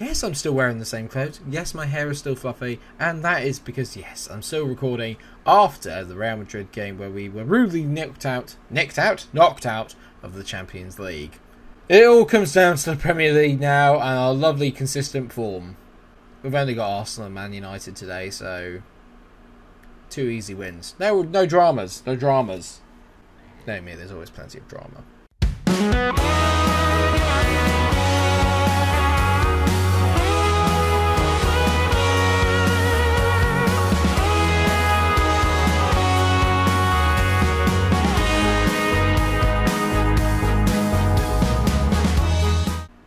Yes, I'm still wearing the same clothes. Yes, my hair is still fluffy. And that is because, yes, I'm still recording after the Real Madrid game where we were rudely knocked out of the Champions League. It all comes down to the Premier League now and our lovely consistent form. We've only got Arsenal and Man United today, so 2 easy wins. No dramas. No dramas. No, me, there's always plenty of drama.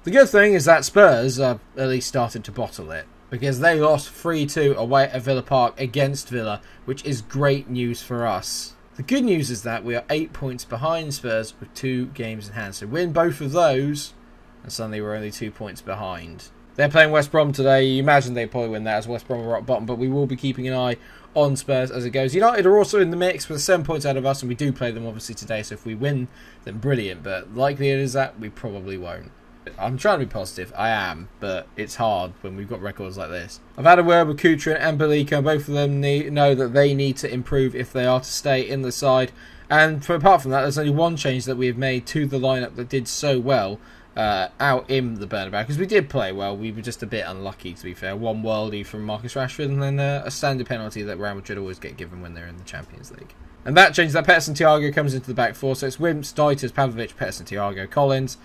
The good thing is that Spurs have at least started to bottle it, because they lost 3-2 away at Villa Park against Villa, which is great news for us. The good news is that we are 8 points behind Spurs with 2 games in hand, so win both of those, and suddenly we're only 2 points behind. They're playing West Brom today. You imagine they probably win that as West Brom are rock bottom, but we will be keeping an eye on Spurs as it goes. United are also in the mix with 7 points out of us, and we do play them obviously today, so if we win, then brilliant, but likely it is that we probably won't. I'm trying to be positive, I am, but it's hard when we've got records like this. I've had a word with Kutryn and Belika, both of them know that they need to improve if they are to stay in the side. And apart from that, there's only one change that we have made to the lineup that did so well out in the Bernabeu, because we did play well, we were just a bit unlucky to be fair. One worldie from Marcus Rashford and then a standard penalty that Real Madrid always get given when they're in the Champions League. And that changes that Peters and Thiago comes into the back four, so it's Wimps, Dieters, Pavlovic, Peters and Thiago, Collins,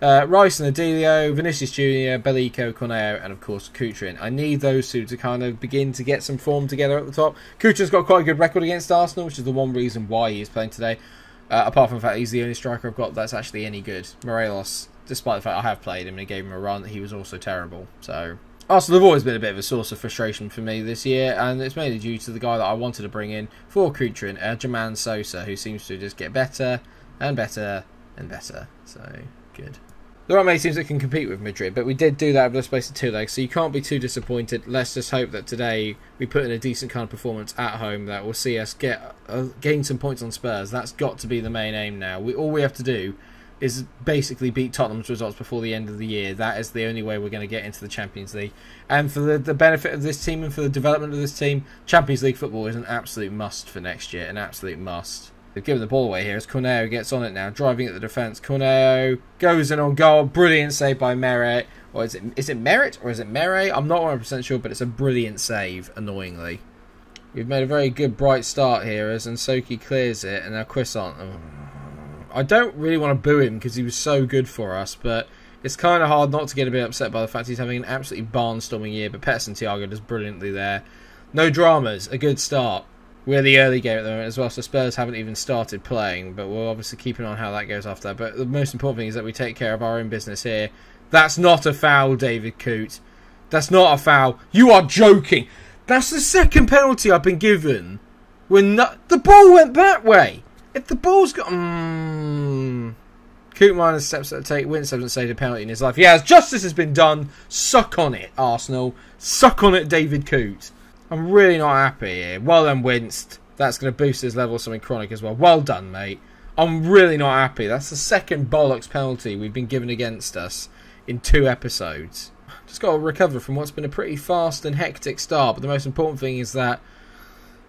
Rice and Adelio, Vinicius Jr., Bellico, Corneo, and of course Kutryn. I need those two to kind of begin to get some form together at the top. Kutryn's got quite a good record against Arsenal, which is the one reason why he is playing today. Apart from the fact he's the only striker I've got that's actually any good. Morelos, despite the fact I have played him and gave him a run, he was also terrible. So Arsenal have always been a bit of a source of frustration for me this year, and it's mainly due to the guy that I wanted to bring in for Kutryn, Jermaine Sosa, who seems to just get better and better and better. So, good. There aren't many teams that can compete with Madrid, but we did do that over the space of 2 legs, so you can't be too disappointed. Let's just hope that today we put in a decent kind of performance at home that will see us gain some points on Spurs. That's got to be the main aim now. All we have to do is basically beat Tottenham's results before the end of the year. That is the only way we're going to get into the Champions League. And for the benefit of this team and for the development of this team, Champions League football is an absolute must for next year, an absolute must. They've given the ball away here as Corneo gets on it now, driving at the defence. Corneo goes in on goal. Brilliant save by Merritt. Or is it Merritt or is it Merritt? I'm not 100% sure, but it's a brilliant save, annoyingly. We've made a very good, bright start here as Nsoki clears it, and now Quissant. I don't really want to boo him because he was so good for us, but it's kind of hard not to get a bit upset by the fact he's having an absolutely barnstorming year, but Peters and Thiago does brilliantly there. No dramas, a good start. We're the early game at the moment as well, so Spurs haven't even started playing, but we'll obviously keep an eye on how that goes after that. But the most important thing is that we take care of our own business here. That's not a foul, David Coote. That's not a foul. You are joking. That's the second penalty I've been given. The ball went that way. If the ball's got... Coote minus steps that take. Wince hasn't saved a penalty in his life. Yes, justice has been done. Suck on it, Arsenal. Suck on it, David Coote. I'm really not happy here. Well done, Winston. That's going to boost his level of something chronic as well. Well done, mate. I'm really not happy. That's the second bollocks penalty we've been given against us in 2 episodes. Just got to recover from what's been a pretty fast and hectic start. But the most important thing is that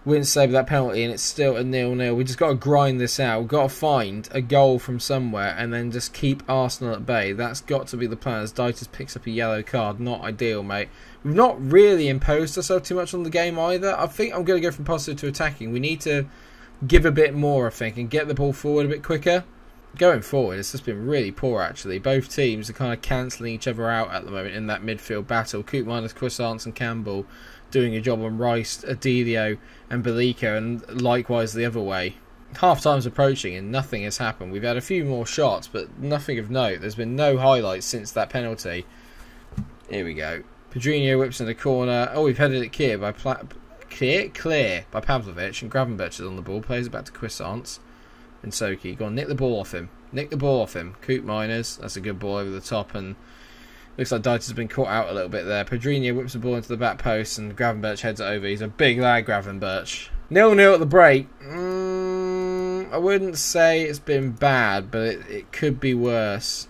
Winston saved that penalty and it's still a 0-0. We just got to grind this out. We've got to find a goal from somewhere and then just keep Arsenal at bay. That's got to be the plan as Dieters picks up a yellow card. Not ideal, mate. We've not really imposed ourselves too much on the game either. I think I'm going to go from positive to attacking. We need to give a bit more, I think, and get the ball forward a bit quicker. Going forward, it's just been really poor, actually. Both teams are kind of cancelling each other out at the moment in that midfield battle. Coote minus Quissant and Campbell doing a job on Rice, Adelio and Bellico, and likewise the other way. Half-time's approaching and nothing has happened. We've had a few more shots, but nothing of note. There's been no highlights since that penalty. Here we go. Pedrinho whips in the corner. Oh, we've headed it clear by Pavlovic, and Gravenberch is on the ball. Plays it back to Quissant. And Soki, go on, nick the ball off him. Nick the ball off him. Coote minors. That's a good ball over the top, and looks like Dieters has been caught out a little bit there. Pedrinho whips the ball into the back post, and Gravenberch heads it over. He's a big lad, Gravenberch. 0-0 at the break. I wouldn't say it's been bad, but it could be worse.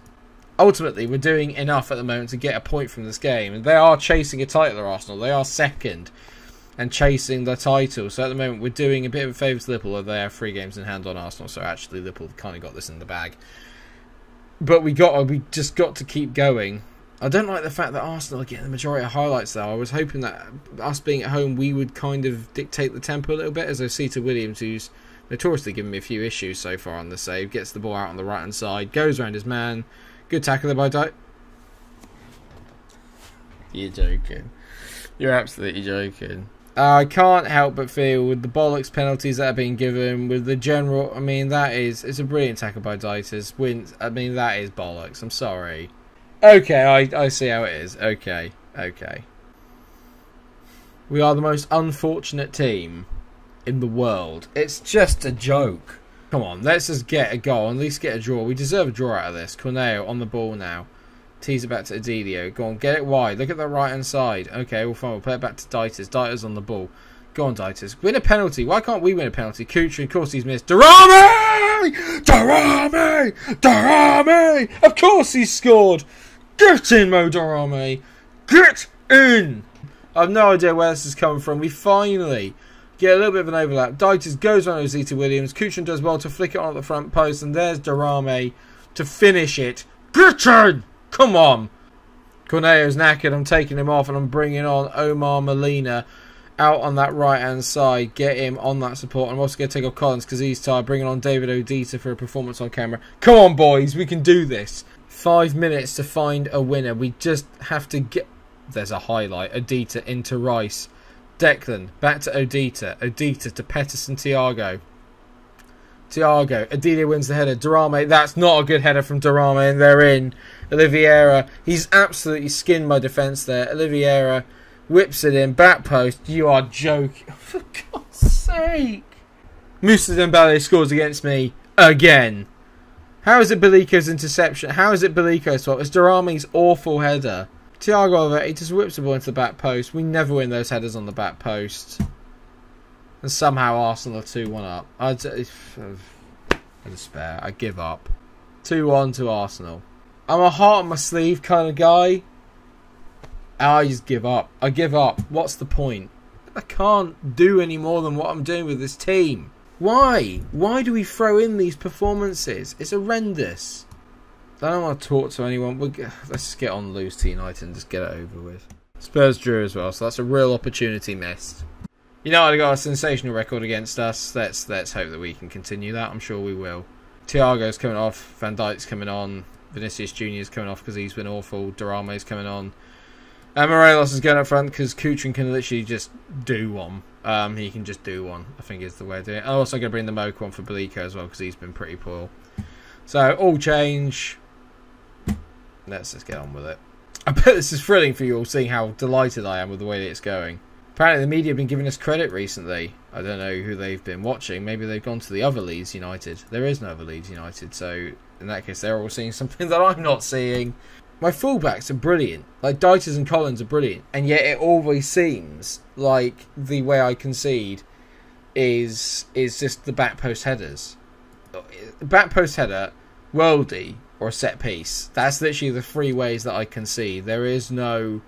ultimately, we're doing enough at the moment to get a point from this game. And they are chasing a title, Arsenal. They are second and chasing the title. So at the moment, we're doing a bit of a favour to Liverpool. They have 3 games in hand on Arsenal. So actually, Liverpool kind of got this in the bag. But we just got to keep going. I don't like the fact that Arsenal are getting the majority of highlights, though. I was hoping that us being at home, we would kind of dictate the tempo a little bit, as I see to Williams, who's notoriously given me a few issues so far on the save. Gets the ball out on the right-hand side, goes around his man. Good tackle there by You're joking. You're absolutely joking. I can't help but feel with the bollocks penalties that are being given, with the general... I mean, it's a brilliant tackle by Dieter's. I mean, that is bollocks. I'm sorry. Okay, I see how it is. Okay. We are the most unfortunate team in the world. It's just a joke. Come on, let's just get a goal, at least get a draw. We deserve a draw out of this. Corneo on the ball now. Tease it back to Adilio. Go on, get it wide. Look at the right-hand side. Okay, well, fine. We'll play it back to Dieters. Dieters on the ball. Go on, Dieters. Win a penalty. Why can't we win a penalty? Kuchar, of course, he's missed. Darame! Of course he's scored. Get in, Mo Darame. Get in. I have no idea where this is coming from. We finally get a little bit of an overlap. Dieters goes on Ozita Williams. Kuchar does well to flick it on at the front post. And there's Darame to finish it. Get in. Come on. Corneo's knackered. I'm taking him off and I'm bringing on Omar Molina out on that right-hand side. Get him on that support. I'm also going to take off Collins because he's tired. Bringing on David Odita for a performance on camera. Come on, boys. We can do this. 5 minutes to find a winner. We just have to get... There's a highlight. Odita into Rice. Declan. Back to Odita. Odita to Pettis and Thiago. Adelia wins the header. Darame. That's not a good header from Darame. And they're in. Oliveira. He's absolutely skinned my defence there. Oliveira whips it in. Back post. You are joking. For God's sake. Moussa Dembele scores against me again. How is it Baliko's interception? How is it Baliko's fault? It's Darame's awful header. Thiago Oliveira, he just whips the ball into the back post. We never win those headers on the back post. And somehow Arsenal are 2-1 up. I despair. I give up. 2-1 to Arsenal. I'm a heart on my sleeve kind of guy. I just give up. I give up. What's the point? I can't do any more than what I'm doing with this team. Why? Why do we throw in these performances? It's horrendous. I don't want to talk to anyone. Let's just get on loose to United and just get it over with. Spurs drew as well, so that's a real opportunity missed. United got a sensational record against us. Let's hope that we can continue that. I'm sure we will. Thiago's coming off. Van Dijk's coming on. Vinicius Jr.'s coming off because he's been awful. Darame's coming on. And Morelos is going up front because Kuchar can literally just do one. He can just do one, I think is the way to do it. I'm also going to bring the Mocha on for Baliko as well because he's been pretty poor. So, all change. Let's just get on with it. I bet this is thrilling for you all, seeing how delighted I am with the way that it's going. Apparently the media have been giving us credit recently. I don't know who they've been watching. Maybe they've gone to the other Leeds United. There is no other Leeds United, so in that case they're all seeing something that I'm not seeing. My fullbacks are brilliant. Like, Dieters and Collins are brilliant. And yet it always seems like the way I concede is just the back post headers. Back post header, worldie, or a set piece. That's literally the 3 ways that I concede. There is no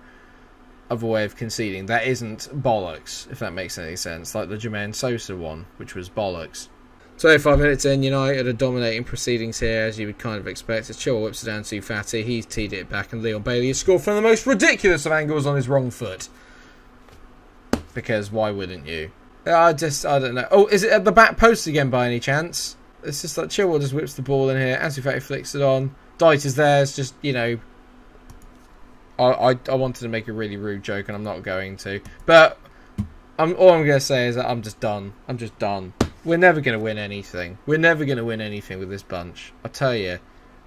other way of conceding. That isn't bollocks, if that makes any sense. Like the Jermaine Sosa one, which was bollocks. 25 minutes in, United are dominating proceedings here, as you would kind of expect. As Chilwell whips it down to Fatty, he's teed it back, and Leon Bailey has scored from the most ridiculous of angles on his wrong foot. Because why wouldn't you? I don't know. Oh, is it at the back post again by any chance? It's just like Chilwell just whips the ball in here. Ansu Fati flicks it on. Dieter's there. It's just, you know, I wanted to make a really rude joke, and I'm not going to. But all I'm going to say is that I'm just done. I'm just done. We're never going to win anything. We're never going to win anything with this bunch. I tell you.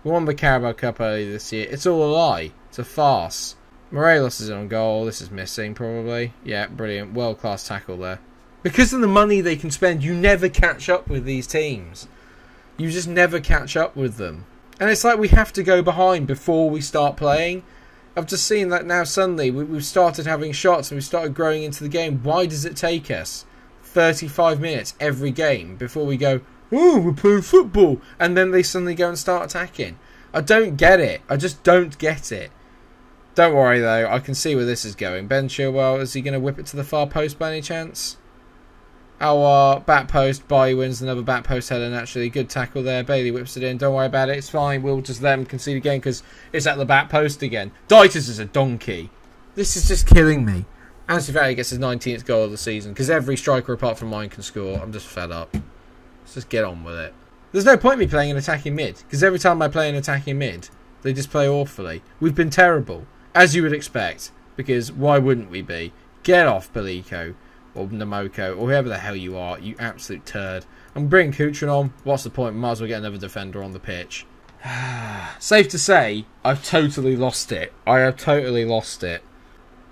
We won the Carabao Cup earlier this year. It's all a lie. It's a farce. Morelos is on goal. This is missing, probably. Yeah, brilliant. World-class tackle there. Because of the money they can spend, you never catch up with these teams. You just never catch up with them. And it's like we have to go behind before we start playing. I've just seen that now suddenly. We've started having shots and we've started growing into the game. Why does it take us 35 minutes every game before we go, oh, we're playing football? And then they suddenly go and start attacking. I don't get it. I just don't get it. Don't worry, though. I can see where this is going. Ben Chilwell, is he going to whip it to the far post by any chance? Our back post. Bailly wins another back post header, naturally. Good tackle there. Bailly whips it in. Don't worry about it. It's fine. We'll just let him concede again because it's at the back post again. Ditas is a donkey. This is just killing me. Ansu Fati gets his 19th goal of the season because every striker apart from mine can score. I'm just fed up. Let's just get on with it. There's no point in me playing an attacking mid because every time I play an attacking mid, they just play awfully. We've been terrible. As you would expect, because why wouldn't we be? Get off, Beliko, or Namoko, or whoever the hell you are, you absolute turd. I'm bringing Kuchrin on. What's the point? Might as well get another defender on the pitch. Safe to say, I've totally lost it. I have totally lost it.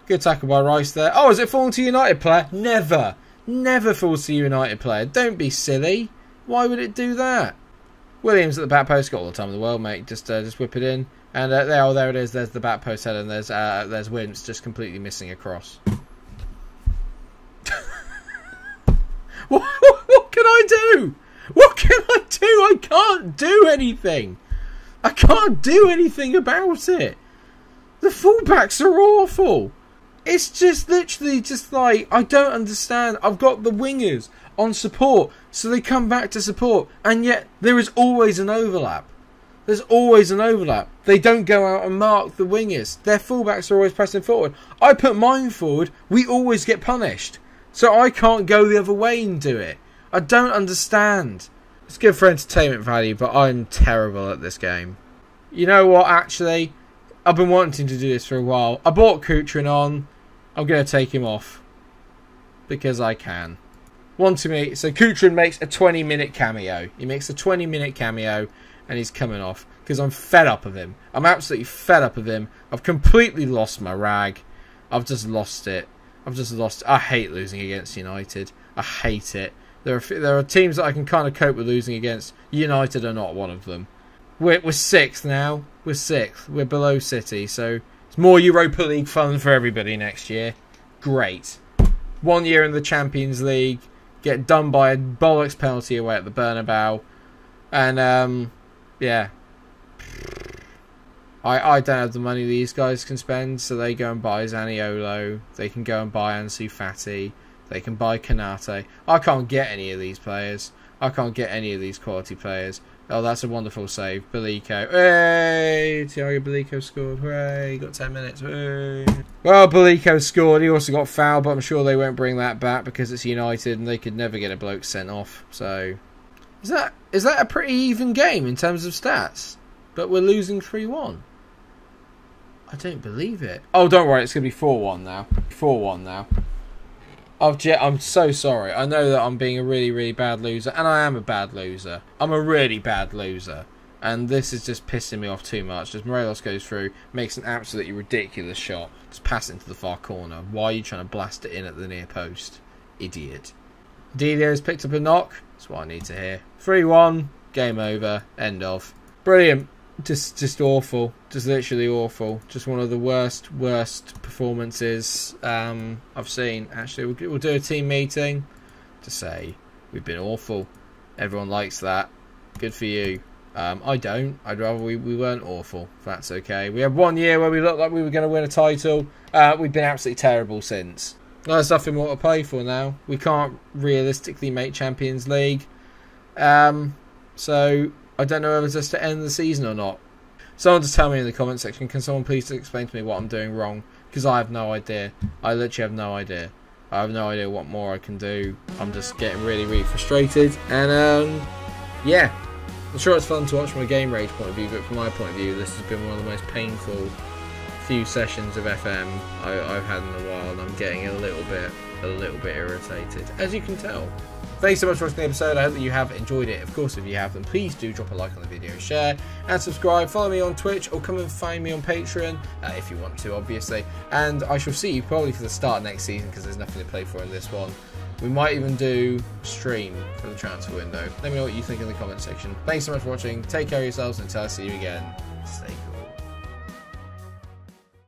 Good tackle by Rice there. Oh, is it falling to United player? Never. Never falls to United player. Don't be silly. Why would it do that? Williams at the back post. Got all the time in the world, mate. Just whip it in. And there it is. There's the back post header, and there's Wimps just completely missing across. What can I do? What can I do? I can't do anything. I can't do anything about it. The fullbacks are awful. It's just literally just like, I don't understand. I've got the wingers on support, so they come back to support, and yet there is always an overlap. There's always an overlap. They don't go out and mark the wingers. Their fullbacks are always pressing forward. I put mine forward. We always get punished. So I can't go the other way and do it. I don't understand. It's good for entertainment value, but I'm terrible at this game. You know what, actually? I've been wanting to do this for a while. I bought Kuchrin on. I'm going to take him off. Because I can. So Kuchrin makes a 20-minute cameo. He makes a 20-minute cameo. And he's coming off because I'm fed up of him. I'm absolutely fed up of him. I've completely lost my rag. I've just lost it. I hate losing against United. I hate it. There are teams that I can kind of cope with losing against. United are not one of them. We're 6th now. We're 6th. We're below City. So it's more Europa League fun for everybody next year. Great. 1 year in the Champions League. Get done by a bollocks penalty away at the Bernabeu. And yeah, I don't have the money these guys can spend, so they go and buy Zaniolo, they can go and buy Ansu Fati, they can buy Kanate. I can't get any of these players. I can't get any of these quality players. Oh, that's a wonderful save. Beliko. Hey! Thiago Beliko scored. Hooray! He got 10 minutes. Hooray! Well, Beliko scored. He also got fouled, but I'm sure they won't bring that back because it's United and they could never get a bloke sent off. So... Is that a pretty even game in terms of stats? But we're losing 3-1. I don't believe it. Oh, don't worry. It's going to be 4-1 now. 4-1 now. I'm so sorry. I know that I'm being a really, really bad loser. And I am a bad loser. I'm a really bad loser. And this is just pissing me off too much. As Morelos goes through, makes an absolutely ridiculous shot. Just pass it into the far corner. Why are you trying to blast it in at the near post? Idiot. Delio's picked up a knock. That's what I need to hear. 3-1. Game over. End of. Brilliant. Just awful. Just literally awful. Just one of the worst performances I've seen. Actually, we'll do a team meeting to say we've been awful. Everyone likes that. Good for you. I don't. I'd rather we weren't awful. If that's okay. We had 1 year where we looked like we were going to win a title. We've been absolutely terrible since. There's nothing more to play for now. We can't realistically make Champions League. So I don't know whether it's just to end the season or not. Someone just tell me in the comment section. Can someone please explain to me what I'm doing wrong? Because I have no idea. I literally have no idea. I have no idea what more I can do. I'm just getting really, really frustrated. And yeah. I'm sure it's fun to watch from a game rage point of view, but from my point of view, this has been one of the most painful few sessions of FM I've had in a while, and I'm getting a little bit irritated, as you can tell. Thanks so much for watching the episode. I hope that you have enjoyed it. Of course, if you have, then please do drop a like on the video, share and subscribe. Follow me on Twitch or come and find me on Patreon if you want to, obviously. And I shall see you probably for the start of next season because there's nothing to play for in this one. We might even do stream for the transfer window. Let me know what you think in the comment section. Thanks so much for watching. Take care of yourselves, and until I see you again, stay